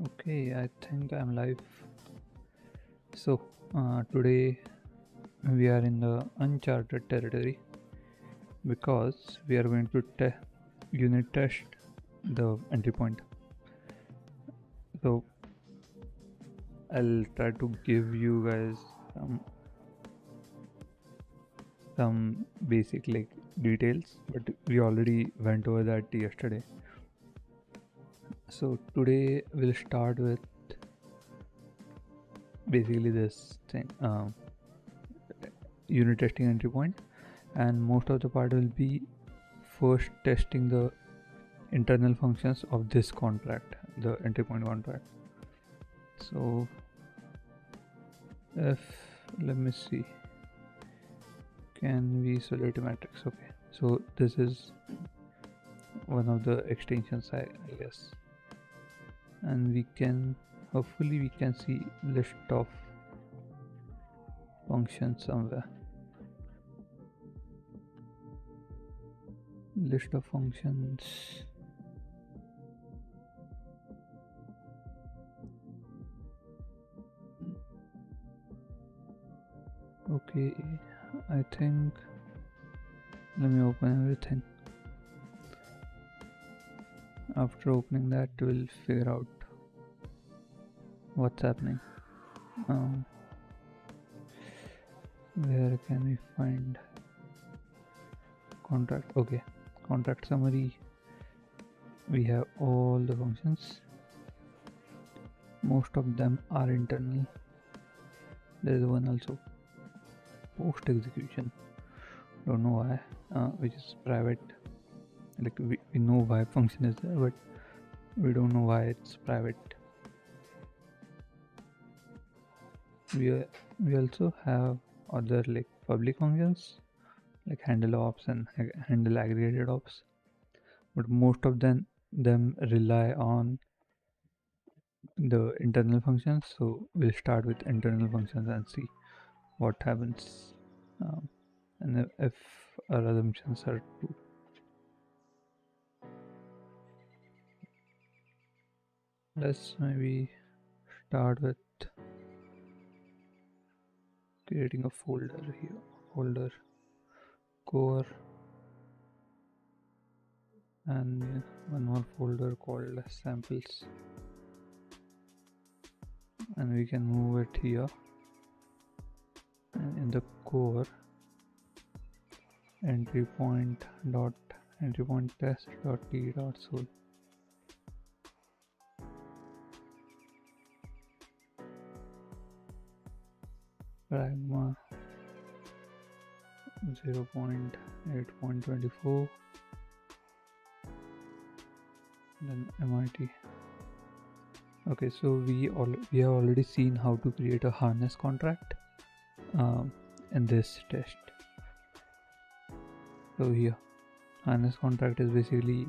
Okay, I think I'm live. So, today we are in the uncharted territory because we are going to unit test the entry point. So, I'll try to give you guys some basic details, but we already went over that yesterday. So, today we'll start with basically this thing unit testing entry point, and most of the part will be first testing the internal functions of this contract, the entry point contract. So if let me see, can we Solidity matrix? Okay, so this is one of the extensions, I guess, and we can hopefully we can see list of functions somewhere. List of functions. Okay, I think let me open everything. After opening that, we'll figure out what's happening. Where can we find contract? Okay, contract summary. We have all the functions. Most of them are internal. There is one also, post execution. Don't know why, which is private. Like we know why function is there, but we don't know why it's private. We also have other like public functions, like handle ops and handle aggregated ops, but most of them rely on the internal functions. So we'll start with internal functions and see what happens, and if our assumptions are true. Let's maybe start with creating a folder here. Folder core, and one more folder called samples, and we can move it here. And in the core, entry point test dot t dot sol. Pragma 0.8.24, then MIT. Okay, so we have already seen how to create a harness contract in this test. So here, harness contract is basically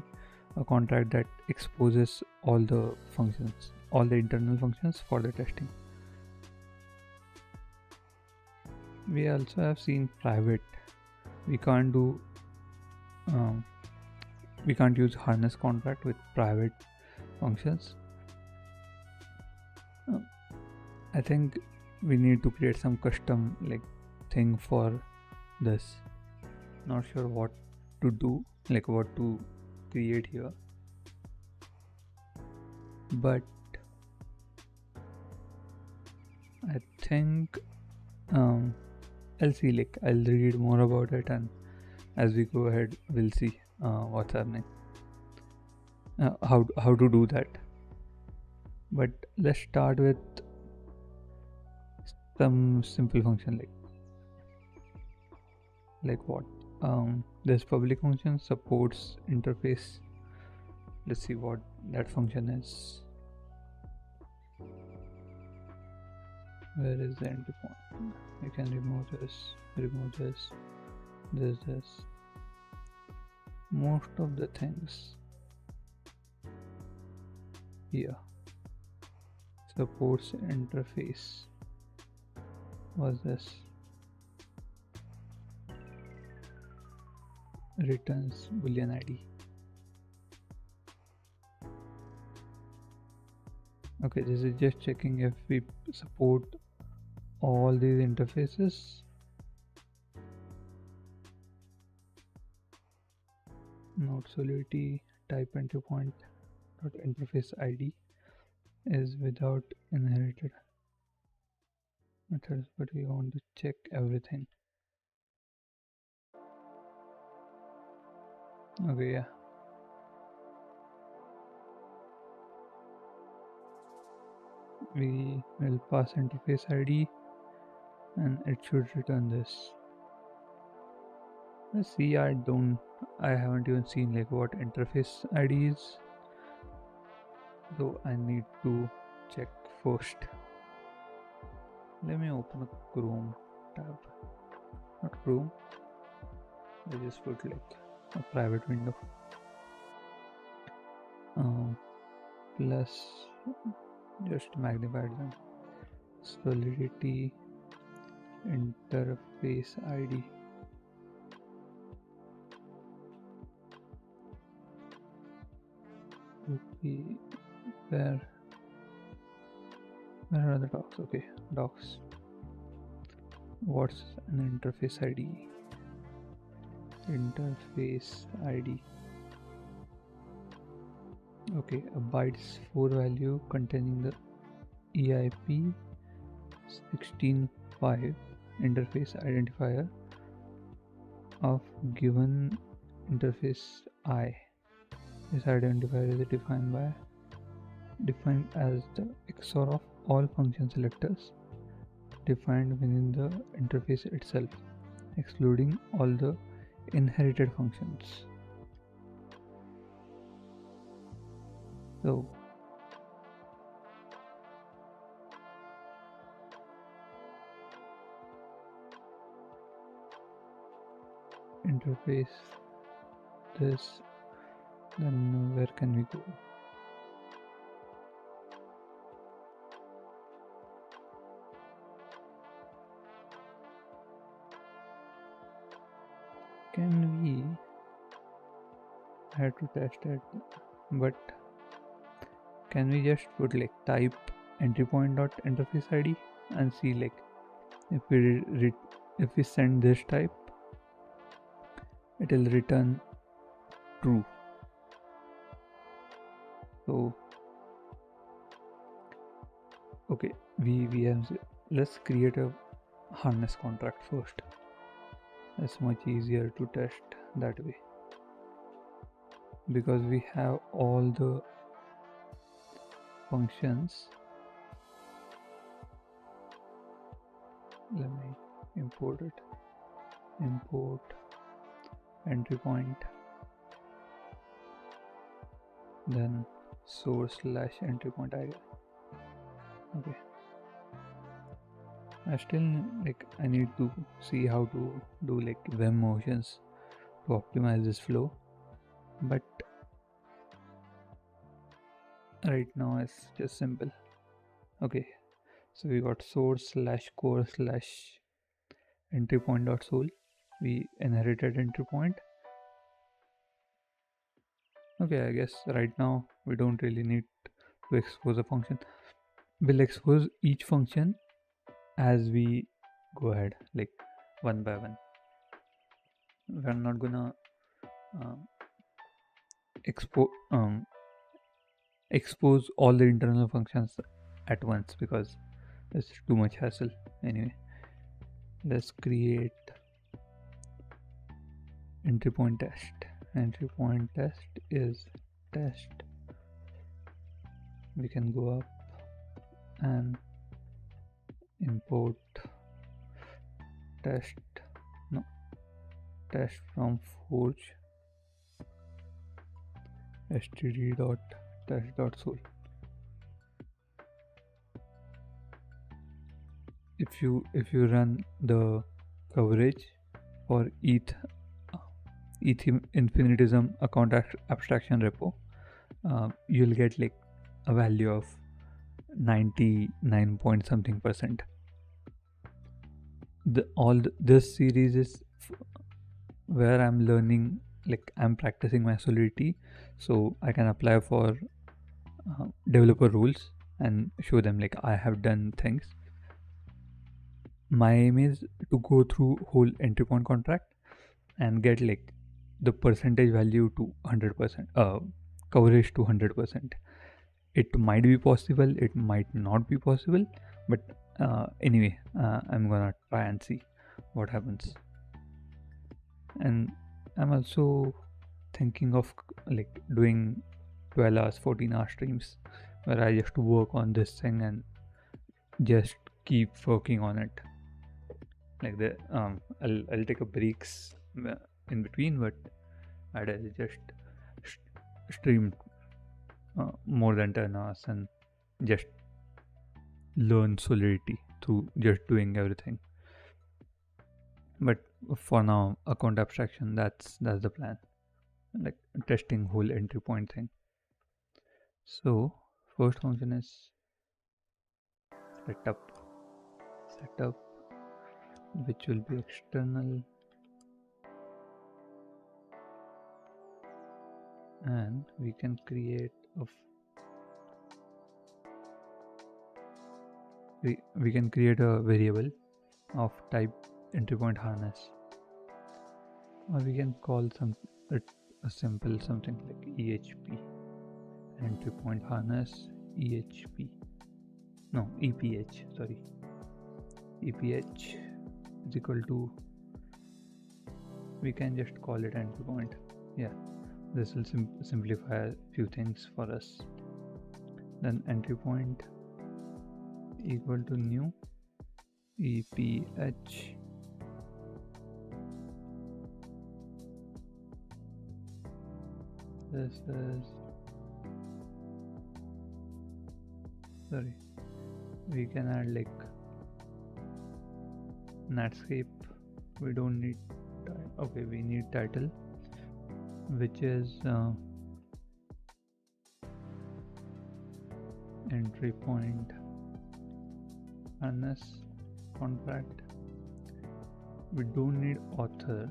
a contract that exposes all the functions, all the internal functions for the testing. We also have seen private. We can't do we can't use harness contract with private functions. I think we need to create some custom thing for this. Not sure what to do, what to create here, but I think I'll see, I'll read more about it, and as we go ahead we'll see what's happening, how to do that. But let's start with some simple function like what this public function supports interface. Let's see what that function is. Where is the entry point? You can remove this, this. Most of the things here. Supports interface. What's this? Returns boolean ID. Okay, this is just checking if we support all these interfaces. Node Solidity type entry point dot interface ID is without inherited methods, but we want to check everything. Okay, yeah. We will pass interface ID and it should return this. Let's see, I haven't even seen like what interface ID is, so I need to check first. Let me open a Chrome tab, not Chrome, I just put like a private window. Plus just magnified them. Solidity interface ID. Okay, where are the docs? Okay, docs. What's an interface ID? Interface ID. Okay, a bytes 4 value containing the EIP 16.5 interface identifier of given interface I. This identifier is defined as the XOR of all function selectors defined within the interface itself, excluding all the inherited functions. So interface this, then where can we go? Can we have to test it, but can we just put like type entry point dot interface ID and see like if we send this type, it will return true. So okay, we have, let's create a harness contract first. It's much easier to test that way because we have all the functions. Let me import it. Import entry point, then source / entry point ID. Okay, I need to see how to do like web motions to optimize this flow, but right now it's just simple. Okay, so we got source / core / entry point dot sol. We inherited entry point. Okay, I guess right now we don't really need to expose a function. We'll expose each function as we go ahead, like one by one. We're not gonna expose all the internal functions at once because it's too much hassle. Anyway, let's create entry point test. Entry point test is test. We can go up and import test from forge std.test.sol. If you run the coverage for ETH infinitism account abstraction repo, you'll get like a value of 99 point something %. This series is where I'm learning, like I'm practicing my Solidity, so I can apply for developer rules. and show them like I have done things. My aim is to go through whole entry point contract and get like the percentage value to 100%, coverage to 100%. It might be possible, it might not be possible, but anyway, I'm gonna try and see what happens. And I'm also thinking of like doing 12 hours 14-hour streams where I just work on this thing and just keep working on it. Like the I'll take a breaks in between, but I'll just stream more than 10 hours and just learn Solidity through just doing everything. But for now, account abstraction, that's the plan. Like testing whole entry point thing. So first function is setup, which will be external, and we can create we can create a variable of type entry point harness, or we can call a simple something like EHP, entry point harness EHP, no EPH, sorry, EPH is equal to, we can just call it entry point. Yeah, this will simplify a few things for us. Then entry point equal to new EPH this is, sorry, we can add like Netscape. We don't need okay, we need title, which is entry point harness contract. We don't need author.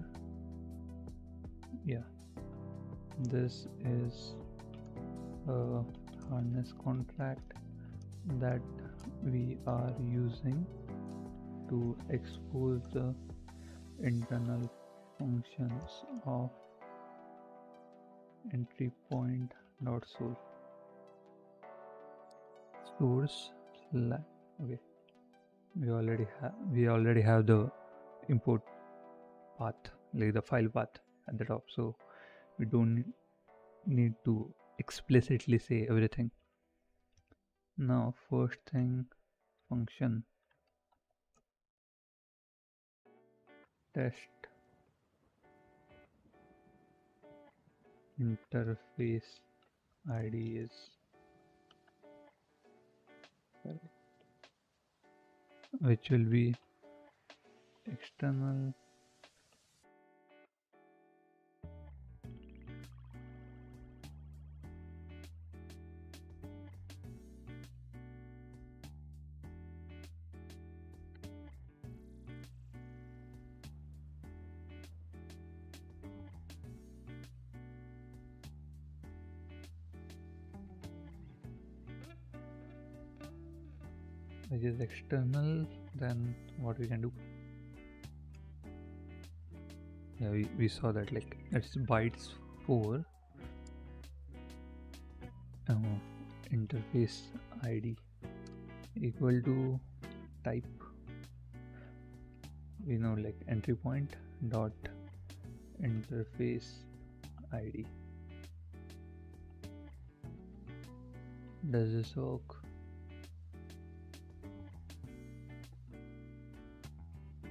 Yeah, this is a harness contract that we are using to expose the internal functions of entry point dot source okay, we already have the import path, like the file path at the top, so we don't need to explicitly say everything. Now first thing, function test interface ID is which will be external which is external. Then what we can do, yeah, we saw that like it's bytes for interface ID equal to type, we know like entry point dot interface ID. Does this work?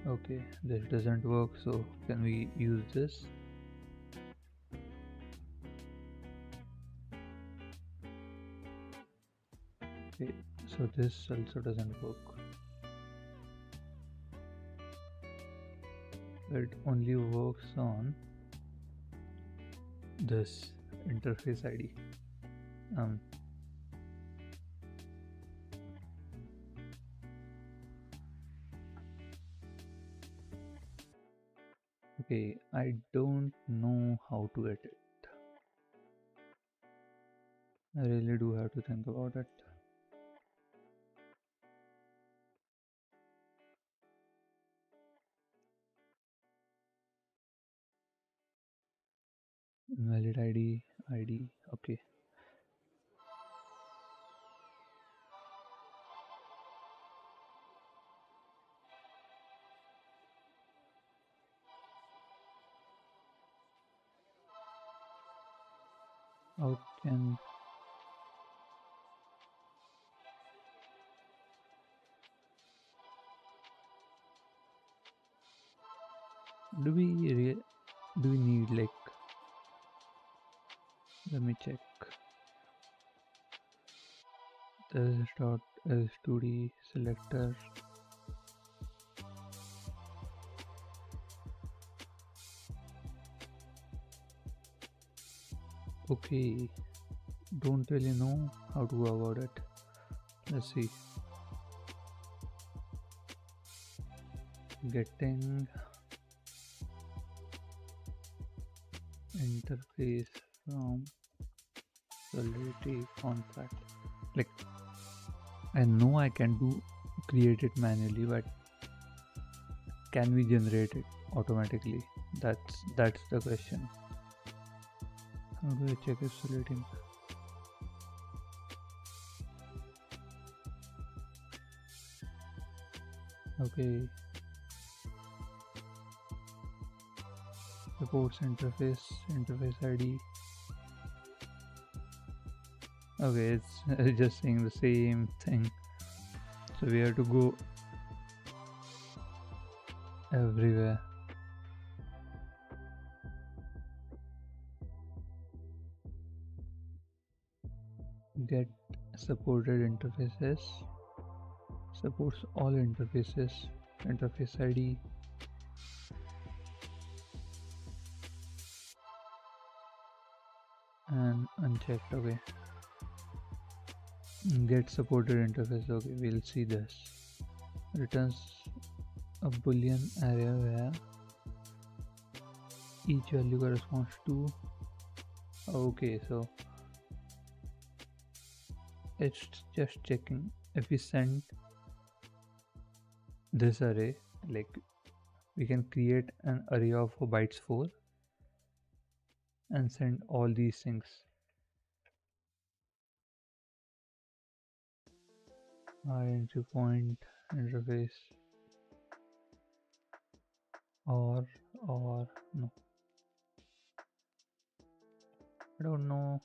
Okay, this doesn't work, so can we use this? Okay, so this also doesn't work. It only works on this interface ID. Okay, I don't know how to edit. I really do have to think about it. Invalid ID, okay. How can do we do we need like, let me check this dot s2d selector. Okay, don't really know how to go about it. Let's see. Getting interface from Solidity contract. Like, I know I can create it manually, but can we generate it automatically? That's the question. How do I check if Solidity? Okay. Reports interface ID. Okay, it's just saying the same thing. So we have to go everywhere. Get supported interfaces. Supports all interfaces. Interface ID. And unchecked. Okay. Get supported interface. Okay, we'll see this. Returns a boolean array where each value corresponds to. Okay, so it's just checking if we send this array, like we can create an array of bytes 4 and send all these things. Entry point interface or no, I don't know.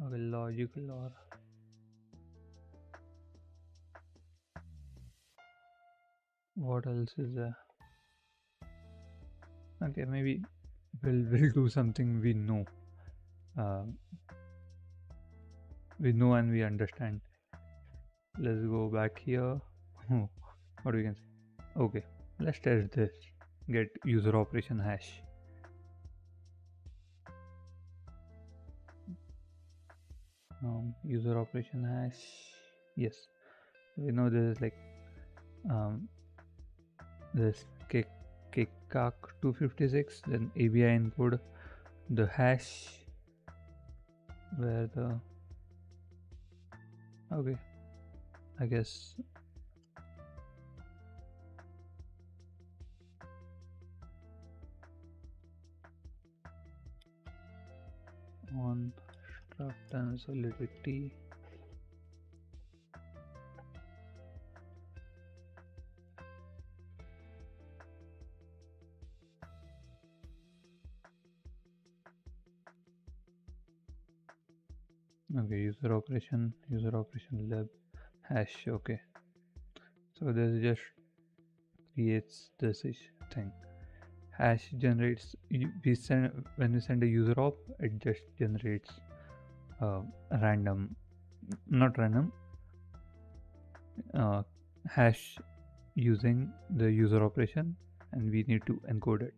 Okay, logical or what else is there? Okay, maybe we'll do something we know. We know and we understand. Let's go back here. What we can say? Okay, let's test this. Get user operation hash. User operation hash. Yes, we know this is like this kickack 256. Then ABI encode the hash where the okay. I guess on struct and solidity. Okay, user operation lab hash. Okay, so this just creates this thing. Hash generates, when we send a user op, it just generates random, not random, hash using the user operation, and we need to encode it.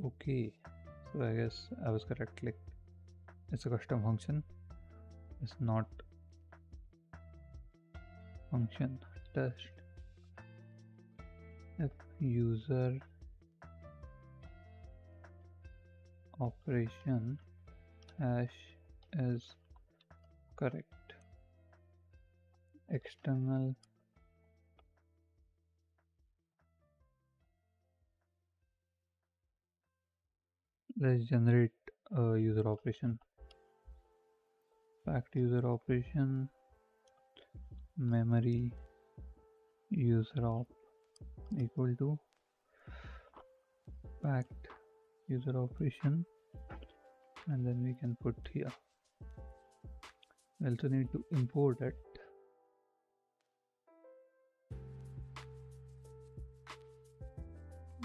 Okay, so I guess I was correct. Like, it's a custom function, it's not function. Test if user operation hash is correct. external let's generate a user operation. Fact user operation memory user op equal to fact user operation, and then we can put here. We also need to import it.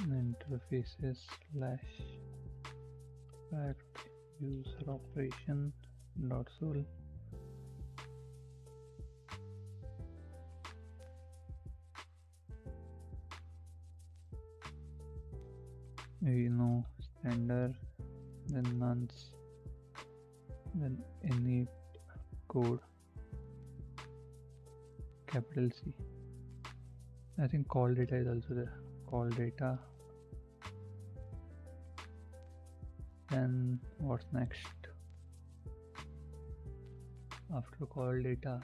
Interfaces slash fact user operation dot sol. We know standard, then nonce, then init code capital C. I think call data is also there. Call data. Then what's next? After call data,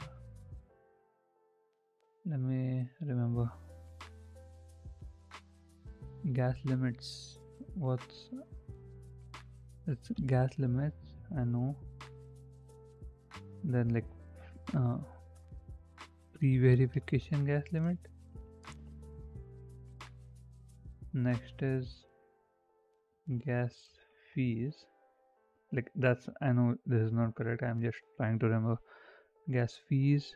let me remember. Gas limits. It's gas limits, I know. Then like pre-verification gas limit. Next is gas fees. Like that's, I know this is not correct, I'm just trying to remember. Gas fees.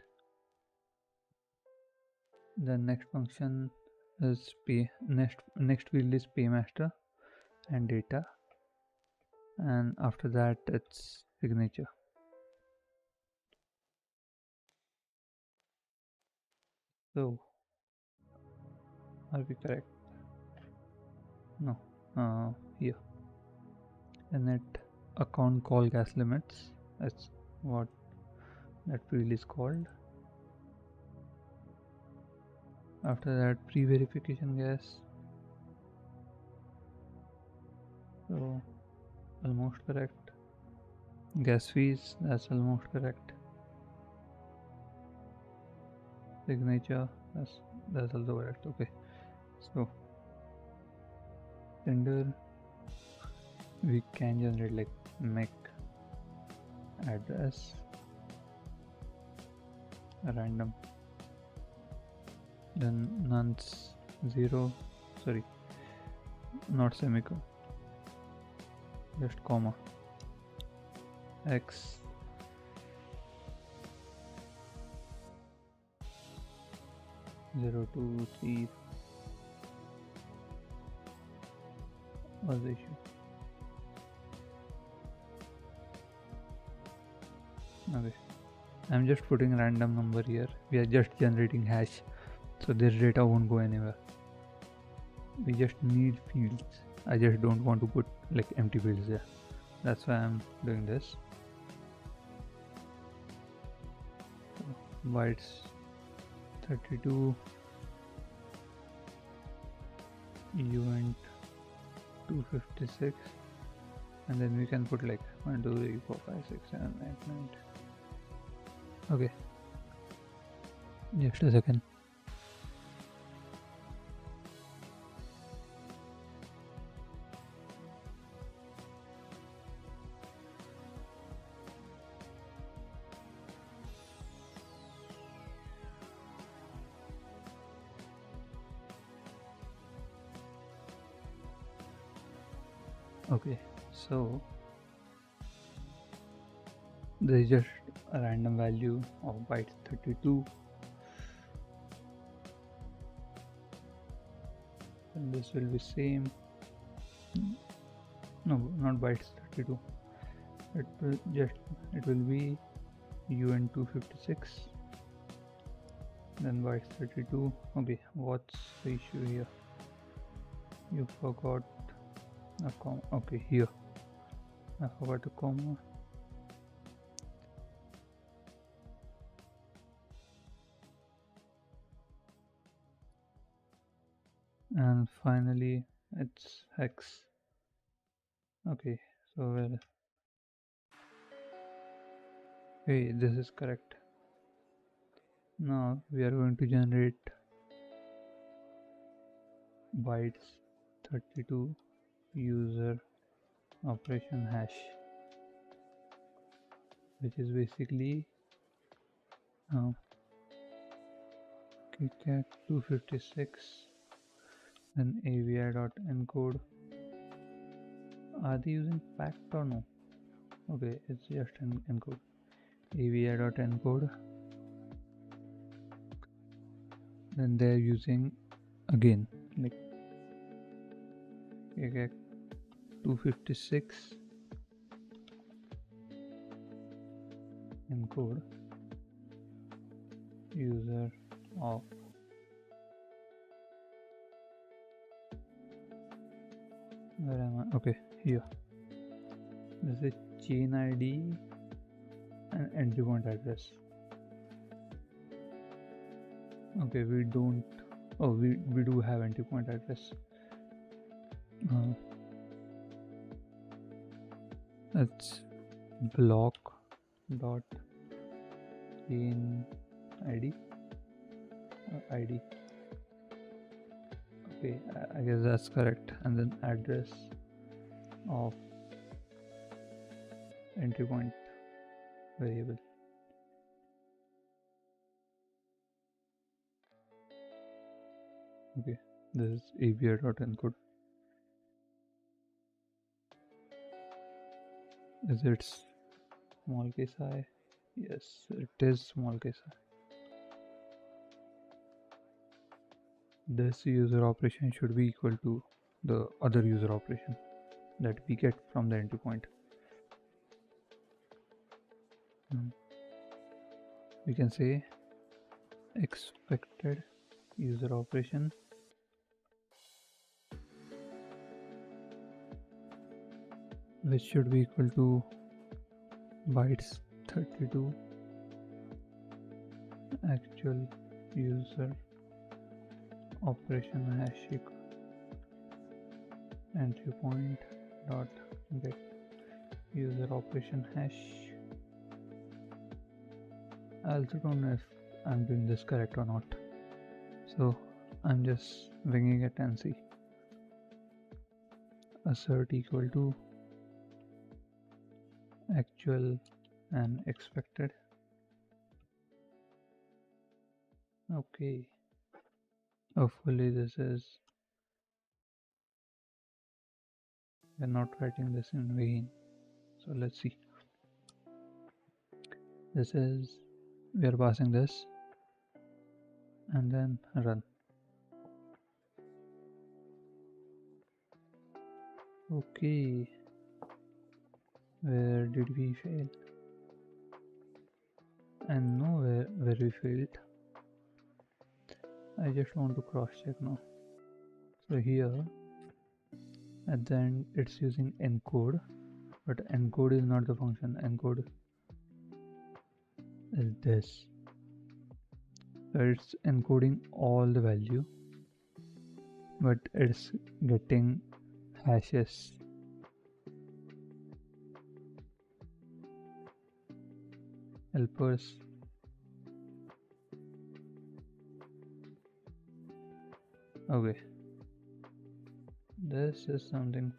The next function is pay. Next field is paymaster and data, and after that it's signature. So are we correct? No. Here init account call gas limits, that's what that field is called. After that pre-verification gas. So almost correct. Gas fees, that's almost correct. Signature, that's also correct. Okay, so tender we can generate like make address random, then nonce 0, sorry, not semicolon, just comma, x 0 2 3 was the issue. Okay, I'm just putting random number here. We are just generating hash, so this data won't go anywhere. We just need fields. I just don't want to put like empty fields there. That's why I'm doing this. So, bytes 32 uint 256, and then we can put like 1 2 3 4 5 6 7 8 9 10. Okay, just a second. Okay, so there is just a random value of bytes 32, and this will be same. No, not bytes 32. It will be uint 256, then bytes 32. Okay, what's the issue here? You forgot a comma. Okay, here I forgot a comma. And finally it's hex. Okay, so well, hey, this is correct. Now we are going to generate bytes 32 user operation hash, which is basically KitKat 256 and avi.encode. Are they using pact or no? Okay, it's just an encode. avi.encode. Then they're using again like KitKat 256 encode user of where am I? Okay, here. This is chain ID and entry point address. Okay, we don't. Oh, we do have entry point address. It's block dot chain ID. ID. Okay, I guess that's correct. And then address of entry point variable. Okay, this is avi.encode. Is it small case I? Yes, it is small case I. This user operation should be equal to the other user operation that we get from the entry point. We can say expected user operation which should be equal to bytes 32 actual user operation hash entry point dot get user operation hash. I also don't know if I'm doing this correct or not, so I'm just winging it and see. Assert equal to actual and expected. Okay, hopefully this is, we're not writing this in vain. So let's see. This is, we are passing this and then run. Okay, where did we fail? And know where we failed. I just want to cross check now. So here at the end it's using encode, but encode is not the function. Encode is this. So it's encoding all the value, but it's getting hashes. Helpers. Okay. This is something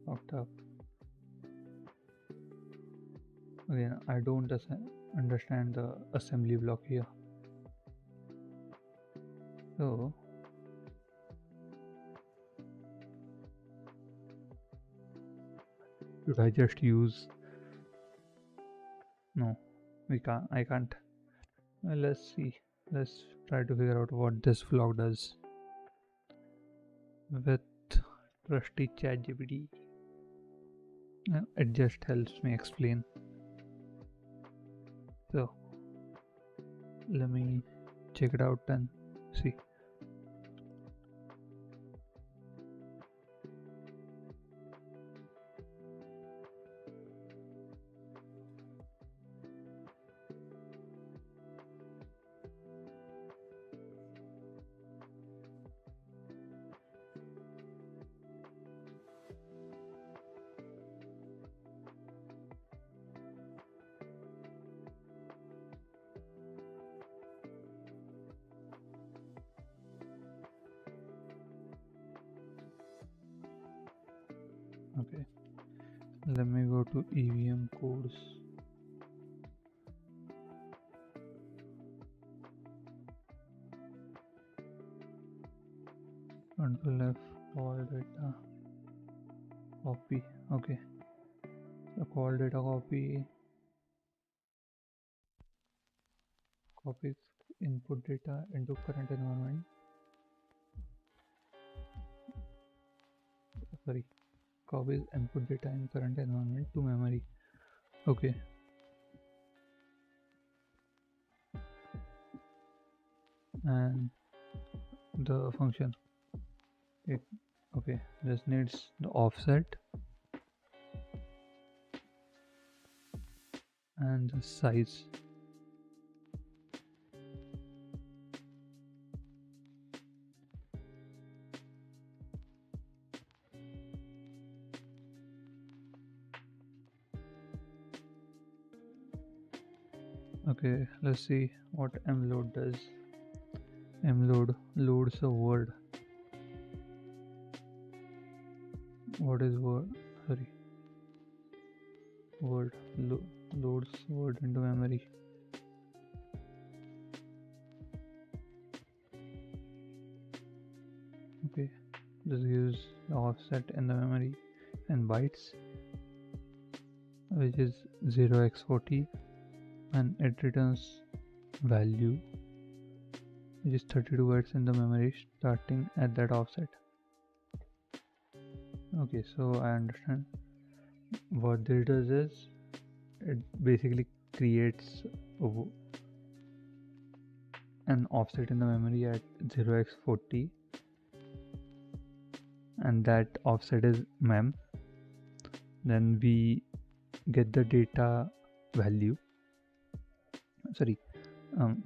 fucked up. Again, I don't understand the assembly block here. So should I just use? No, we can't. I can't. Well, let's see. Let's try to figure out what this flock does with trusty ChatGPT. It just helps me explain. So let me check it out and see. Okay, let me go to EVM codes. Control F, call data copy. Okay, so call data copy copies input data into current environment. Sorry, copies input data in current environment to memory. Okay. And the function. Okay, this needs the offset and the size. Okay, let's see what mload does. Mload loads a word. What is word? Sorry, word loads word into memory. Okay, this gives the offset in the memory in bytes, which is 0x40, and it returns value which is 32 bytes in the memory starting at that offset. Okay, so I understand what this does is it basically creates an offset in the memory at 0x40, and that offset is mem. Then we get the data value, sorry,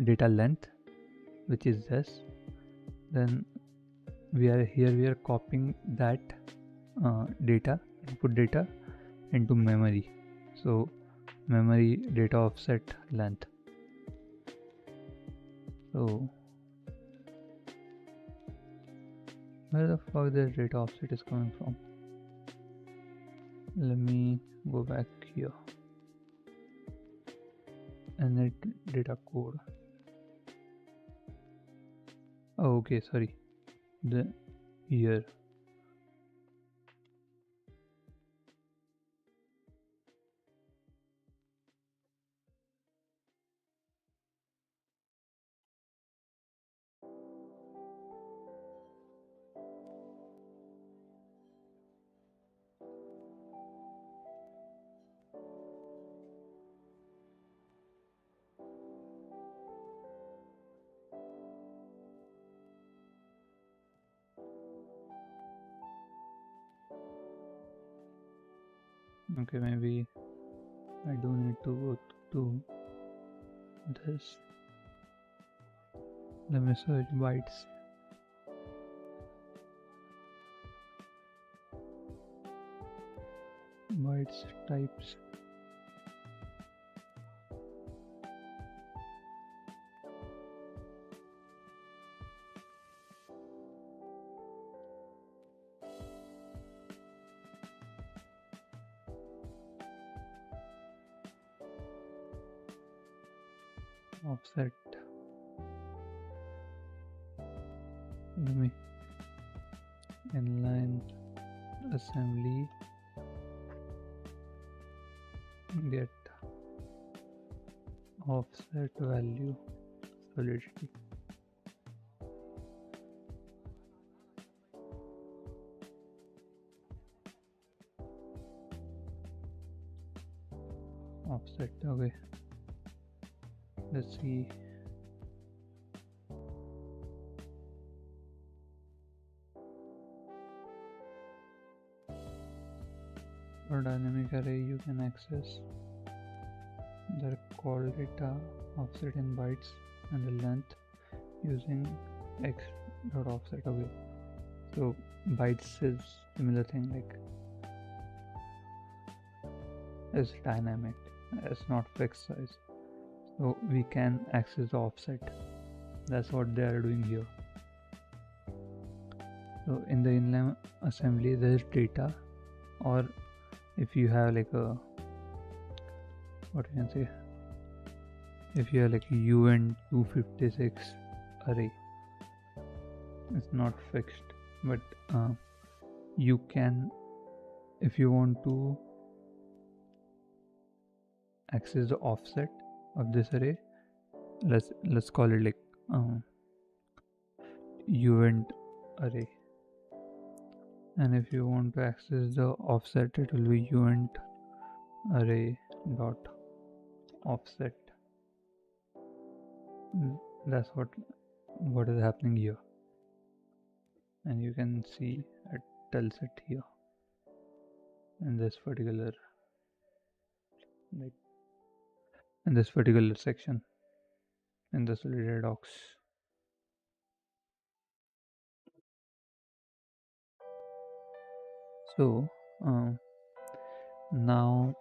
data length, which is this. Then we are copying that data, input data, into memory. So memory data offset length. So where the fuck this data offset is coming from? Let me go back here. Init data code. Oh, okay, sorry. The year. Okay, maybe I do need to go to this. Let me search bytes. Bytes types. Offset. Let me inline assembly get offset value solidity. Offset. Okay, let's see. For dynamic array, you can access the call data offset in bytes and the length using x dot offset. Okay, so bytes is similar thing, like is dynamic, it's not fixed size, so we can access the offset. That's what they are doing here. So in the inline assembly there is data or if you have like a, what you can say, if you have like a UN256 array, it's not fixed, but you can, if you want to access the offset of this array, let's call it like event array, and if you want to access the offset, it will be event array dot offset. That's what is happening here, and you can see it tells it here in this particular, like in this particular section in the Solidity docs. So now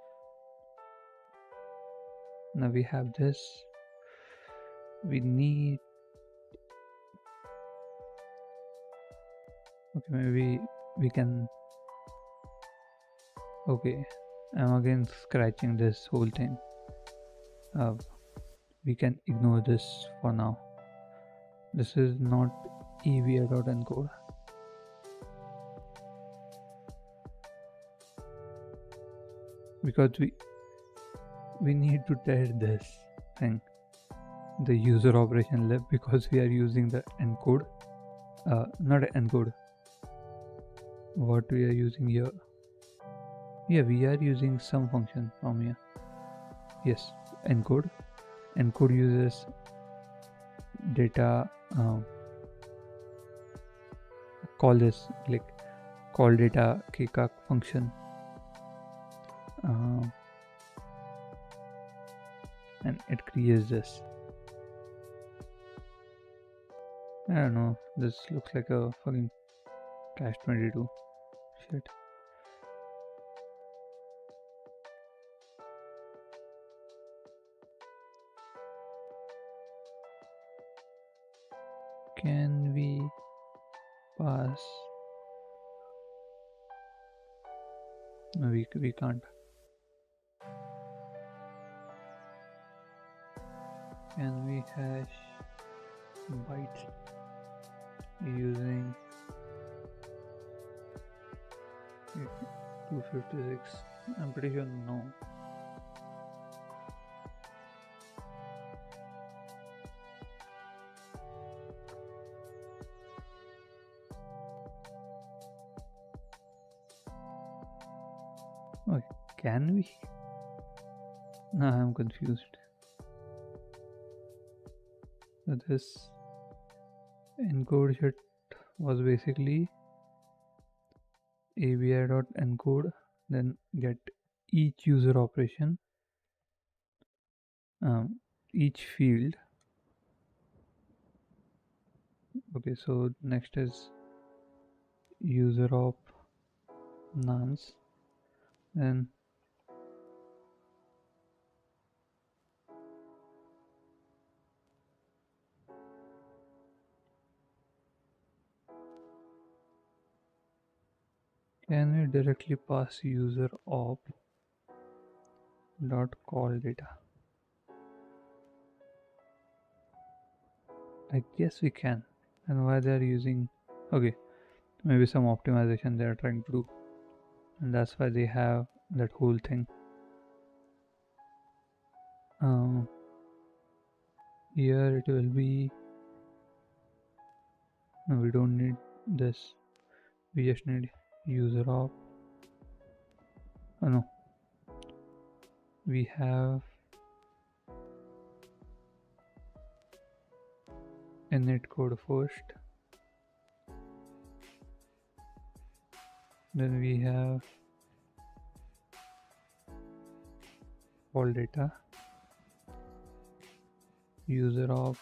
we have this. We need, okay, maybe we can, okay, I'm again scratching this whole thing. We can ignore this for now. This is not EVR.encode. Because we need to test this thing, the user operation lab, because we are using the encode, not encode. What we are using here? Yeah, we are using some function from here. Yes, encode. Encode uses data. Call this like call data kcalc function. And it creates this. I don't know, this looks like a fucking catch-22 shit. Can we pass? No, we can't. Can we hash bytes using 256? I'm pretty sure no. Okay, can we? No, I'm confused. So this encode shit was basically ABI.encode, then get each user operation, each field. Okay, so next is user op nonce, then can we directly pass user op dot call data? I guess we can. And why they are using, okay, maybe some optimization they are trying to do, and that's why they have that whole thing. Here it will be, no, we don't need this, we just need user op. Oh no, we have init code first, then we have call data, user of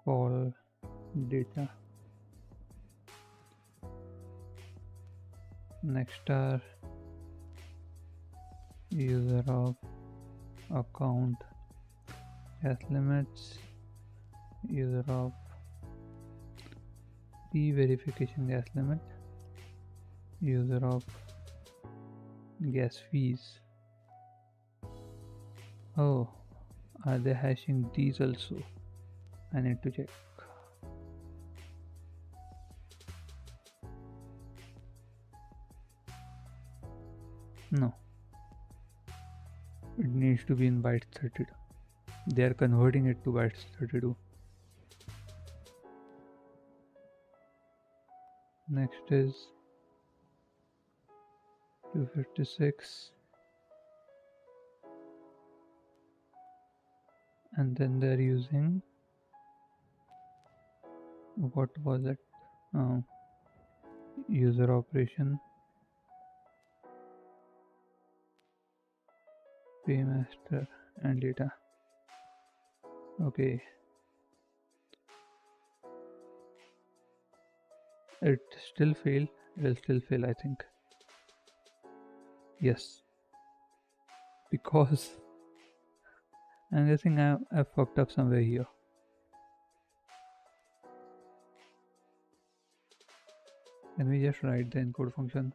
call data, next are user of account as limits, user of p verification gas limit, User of gas fees. Oh, are they hashing these also? I need to check. No, it needs to be in bytes 32. They are converting it to bytes 32. Next is 256, and then they're using, what was it? User operation, paymaster, and data. Okay, it still fail. It will still fail, I think. Yes, because I'm guessing I fucked up somewhere here. Can we just write the encode function?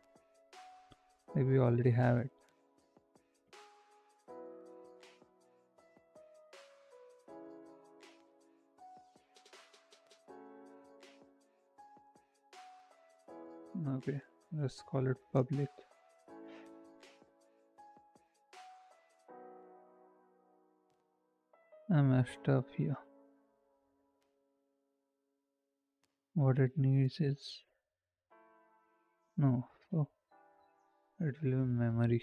Like we already have it. Okay, let's call it public. I messed up here. What it needs is, no, so it will be memory.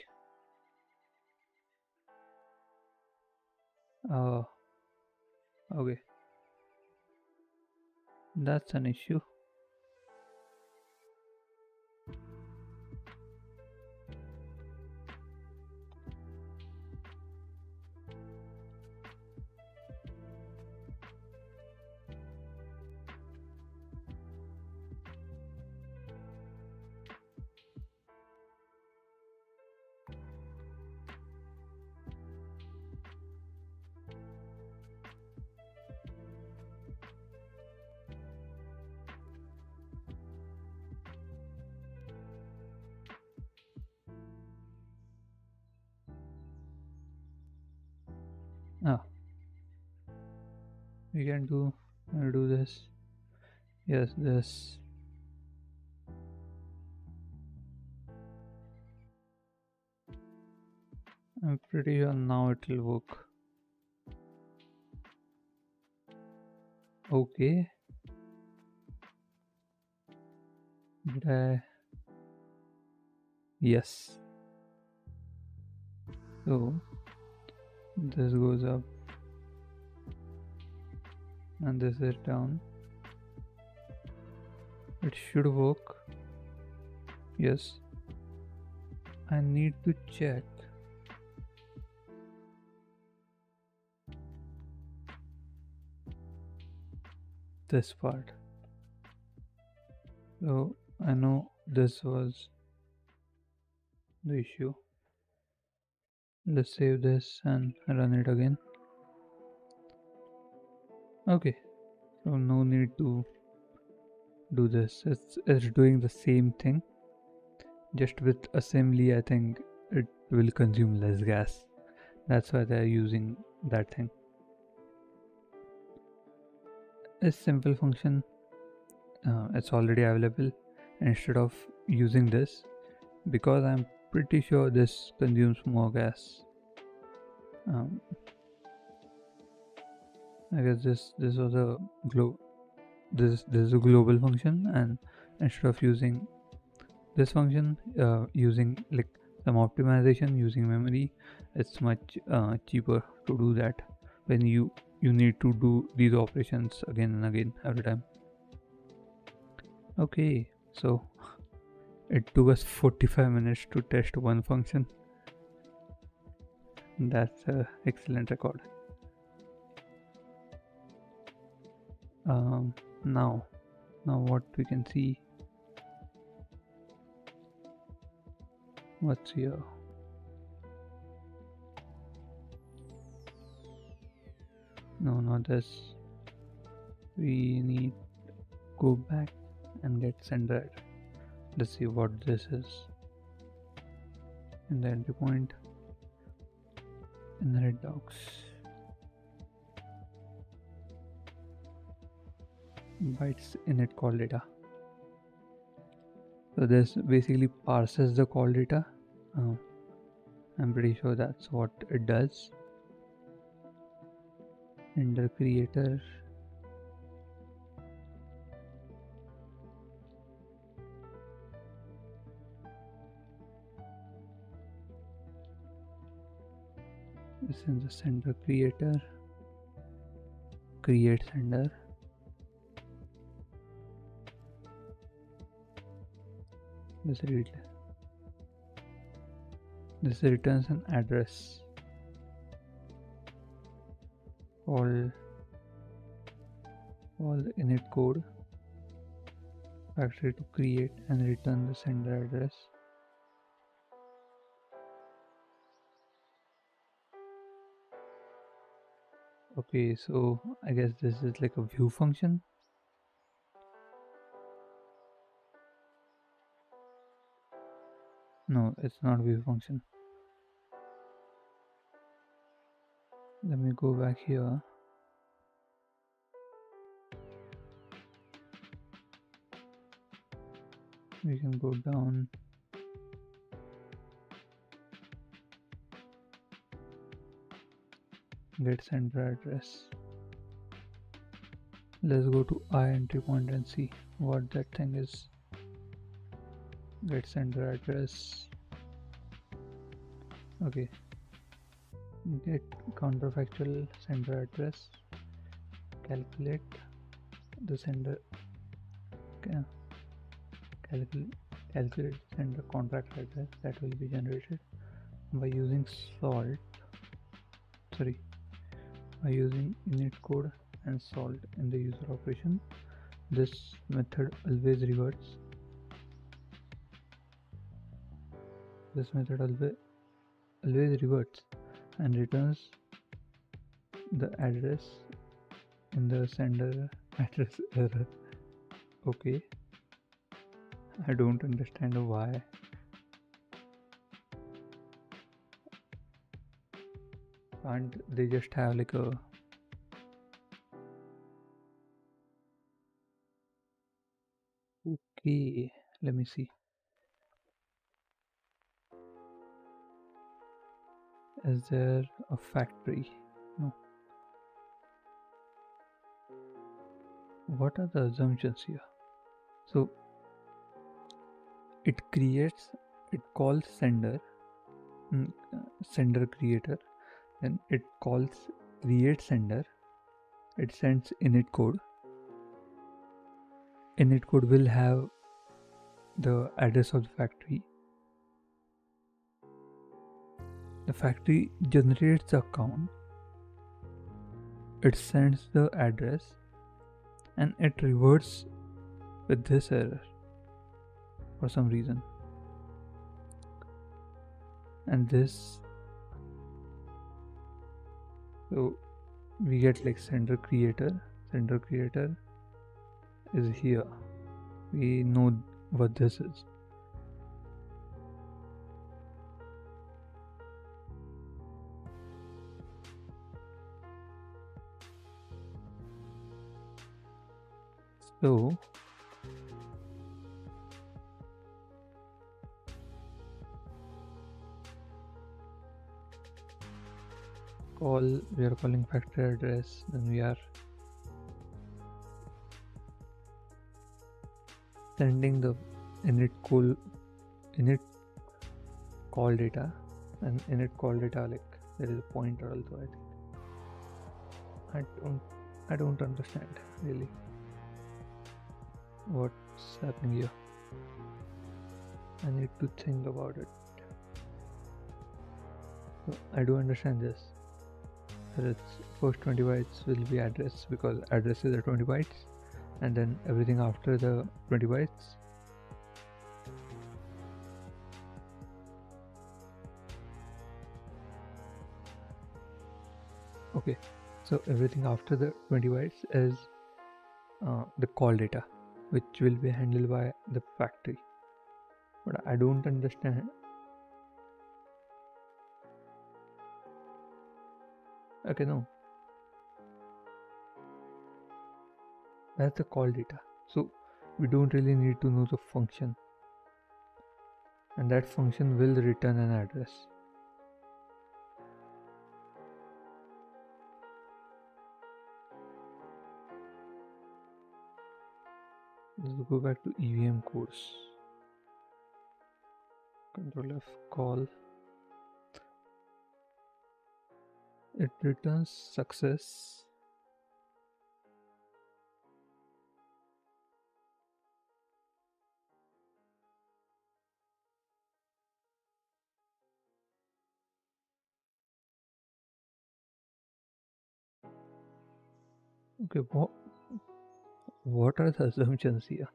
Oh, okay, that's an issue. Ah, we can do this. Yes, this. I'm pretty sure now it will work. Okay. Did I? Yes. So this goes up and this is down. It should work. Yes. I need to check. This part. So I know this was the issue. Let's save this and run it again. Okay, so no need to do this. It's doing the same thing, just with assembly. I think it will consume less gas. That's why they're using that thing. A simple function, it's already available. Instead of using this, because I'm pretty sure this consumes more gas. I guess this was a this is a global function, and instead of using this function, using like some optimization using memory, it's much cheaper to do that when you need to do these operations again and again every time. Okay, so it took us 45 minutes to test one function. That's an excellent record. Now what we can see, what's here? No, not this. We need go back and get centered. Let's see what this is. In the entry point, inherit docs, bytes init call data. So this basically parses the call data. I'm pretty sure that's what it does. Enter creator. This is the sender creator. Create sender. This returns an address. All init code factory to create and return the sender address. Okay, so I guess this is like a view function. No, it's not view function. Let me go back here. We can go down. Get sender address. Let's go to I entry point and see what that thing is. Get sender address. Okay. Get counterfactual sender address. Calculate the sender. Calculate sender contract address that will be generated by using by using init code and salt in the user operation. This method always reverts. This method always reverts and returns the address in the sender address error. Okay. I don't understand why. Can't they just have like a okay, let me see. Is there a factory? No. What are the assumptions here? So it calls sender creator, then it calls create sender, it sends init code. Init code will have the address of the factory. The factory generates the account, it sends the address, and it reverts with this error for some reason. And this, so we get like sender creator is here. We know what this is. So we are calling factory address, then we are sending the init call data, and init call data, like there is a pointer also. I don't understand really what's happening here. I need to think about it. So I do understand this. That its first 20 bytes will be address, because address is 20 bytes, and then everything after the 20 bytes okay, so everything after the 20 bytes is the call data, which will be handled by the factory. But I don't understand. Okay, no, that's the call data. So we don't really need to know the function, and that function will return an address. Let's go back to EVM codes. Control F, call. It returns success. Okay, what are the assumptions here?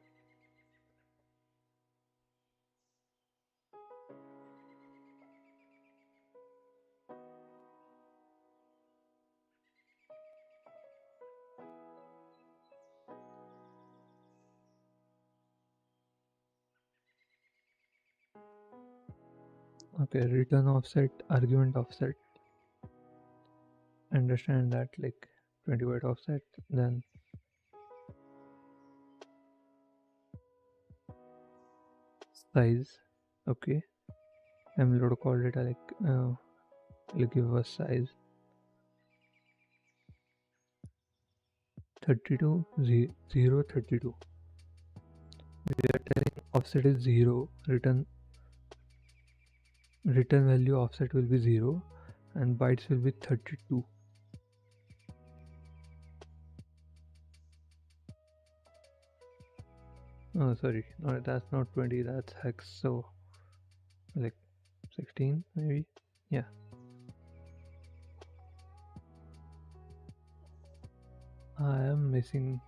Okay, return offset, argument offset. Understand that, like 20 byte offset, then size. Okay, mload call data, like will give us size 32 0 32. We are telling offset is 0, return value offset will be 0, and bytes will be 32. Oh, sorry, no, that's not 20, that's hex. So like 16 maybe. Yeah, I'm messing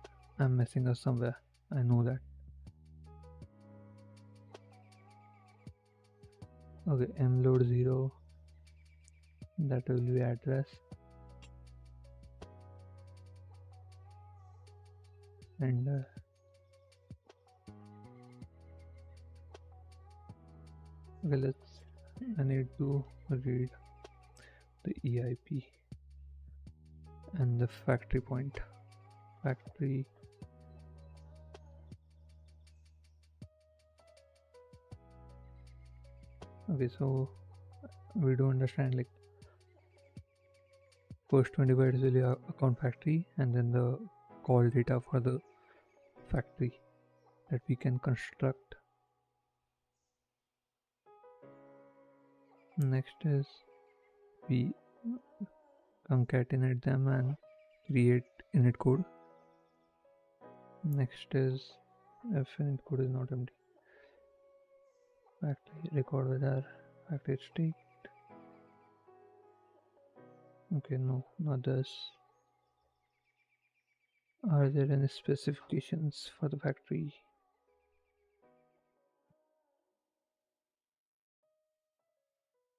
up somewhere, I know that. Okay, mload 0, that will be address, and okay, I need to read the EIP and the factory point. Factory. Okay, so we do understand, like first 20 bytes will be account factory, and then the call data for the factory that we can construct. Next is we concatenate them and create init code. Next is if init code is not empty, factory record whether factory state. Okay, no, not this. Are there any specifications for the factory?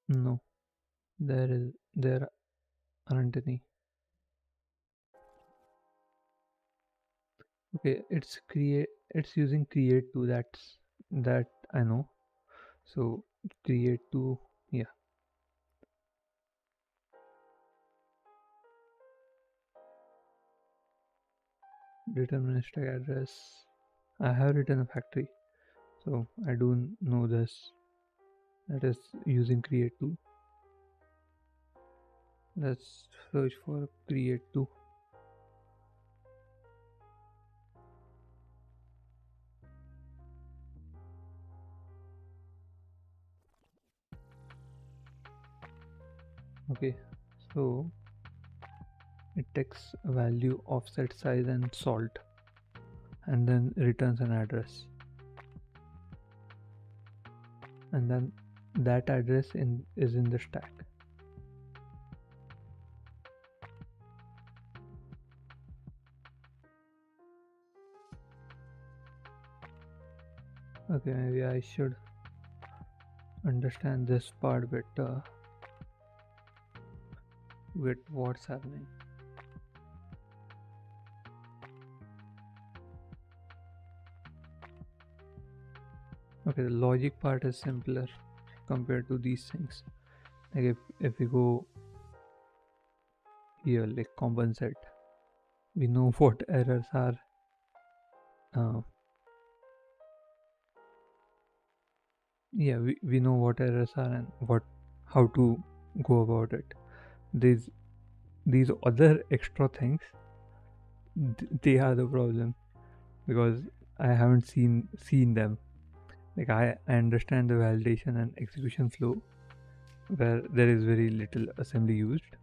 No, there aren't any. Okay, it's using create to, that I know. So create to, yeah. Determine stack address. I have written a factory, so I do know this. That is using create to. Let's search for create to. Okay, so it takes a value, offset, size, and salt, and then returns an address, and then that address is in the stack. Okay, maybe I should understand this part better with what's happening. Okay, the logic part is simpler compared to these things. Like if we go here, like compensate, we know what errors are. Uh, yeah, we know what errors are and how to go about it. These other extra things, they are the problem because I haven't seen them. Like I understand the validation and execution flow where there is very little assembly used,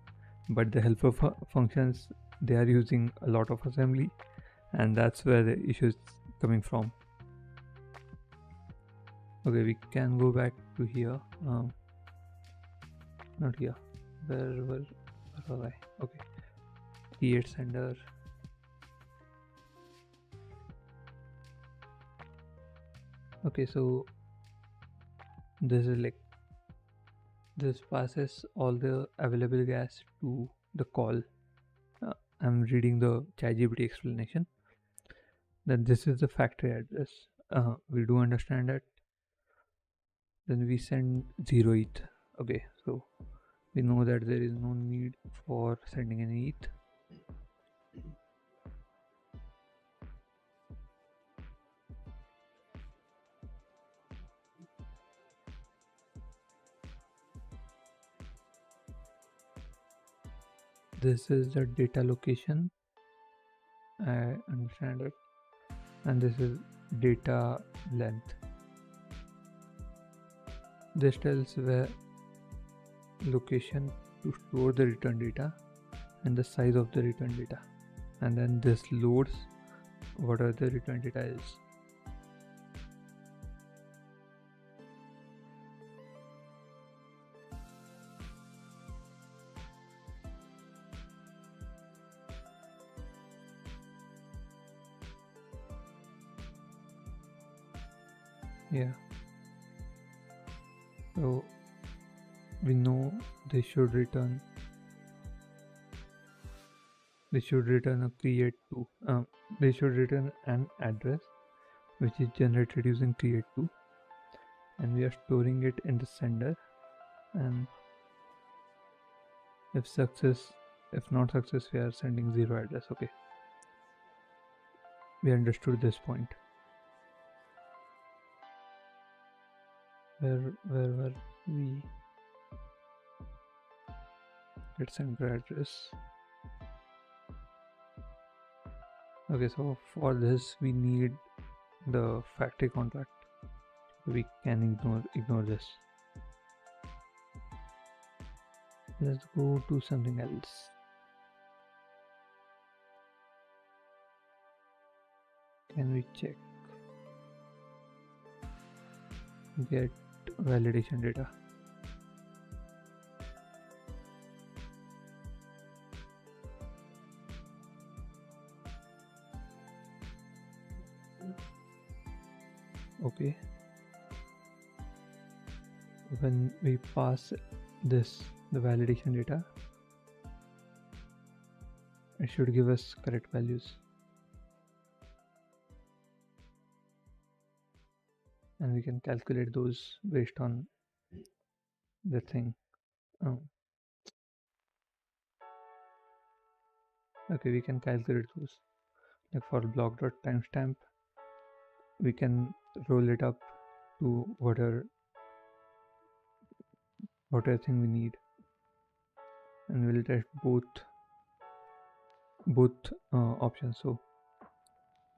but the helper functions, they are using a lot of assembly, and that's where the issue is coming from. Okay, we can go back to here. Not here. Where was I? Okay, create sender. Okay, so this is like this passes all the available gas to the call. I'm reading the ChatGPT explanation. Then this is the factory address. We do understand that. Then we send 0 ETH. Okay, so we know that there is no need for sending any ETH. This is the data location. I understand it. And this is data length. This tells where location to store the return data and the size of the return data. And then this loads whatever the return data is. Yeah. So we know they should return a create to they should return an address which is generated using create to, and we are storing it in the sender, and if not success, we are sending 0 address. Okay, we understood this point. Where were we? Let's sender address. Okay, so for this we need the factory contract. We can ignore this. Let's go to something else. Can we check? Get validation data. Okay. When we pass the validation data, it should give us correct values. And we can calculate those based on the thing. Okay, we can calculate those. Like for block.timestamp, we can roll it up to whatever thing we need, and we'll test both options. So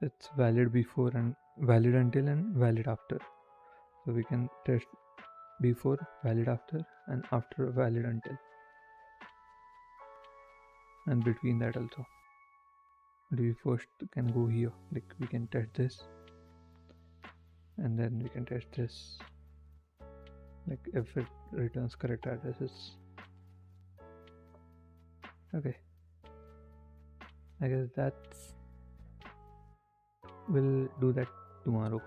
it's valid before and valid until and valid after. So we can test before, valid after, and after valid until, and between that also. We first can go here, like we can test this, and then we can test this, like if it returns correct addresses. Okay, I guess we'll do that tomorrow.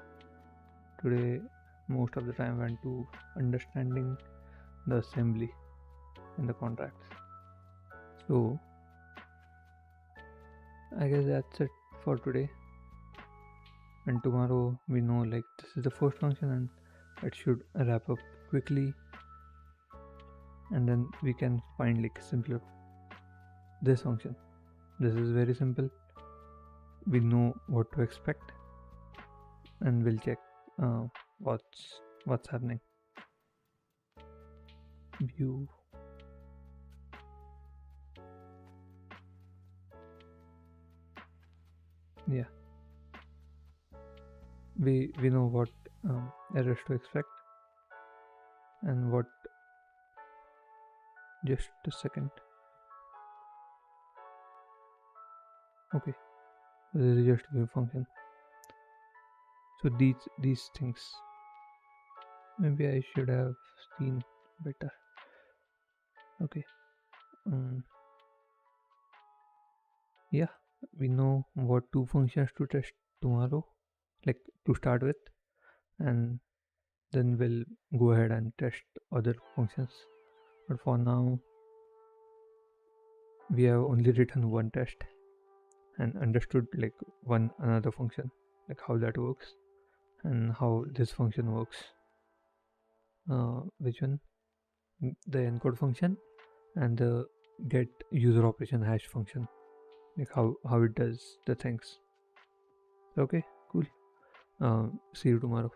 Today most of the time went to understanding the assembly and the contracts. So I guess that's it for today. and tomorrow we know like this is the first function and it should wrap up quickly, and then we can find like simpler this function. This is very simple. We know what to expect, and we'll check uh, what's happening. View. Yeah, we know what errors to expect and what. Just a second. Okay, this is just a function. So these things maybe I should have seen better. Okay. Yeah, we know what two functions to test tomorrow, like to start with, and then we'll go ahead and test other functions. But for now, we have only written one test and understood like one another function, like how that works and how this function works. Which one? The encode function and the get user operation hash function, like how it does the things. Okay, cool. See you tomorrow.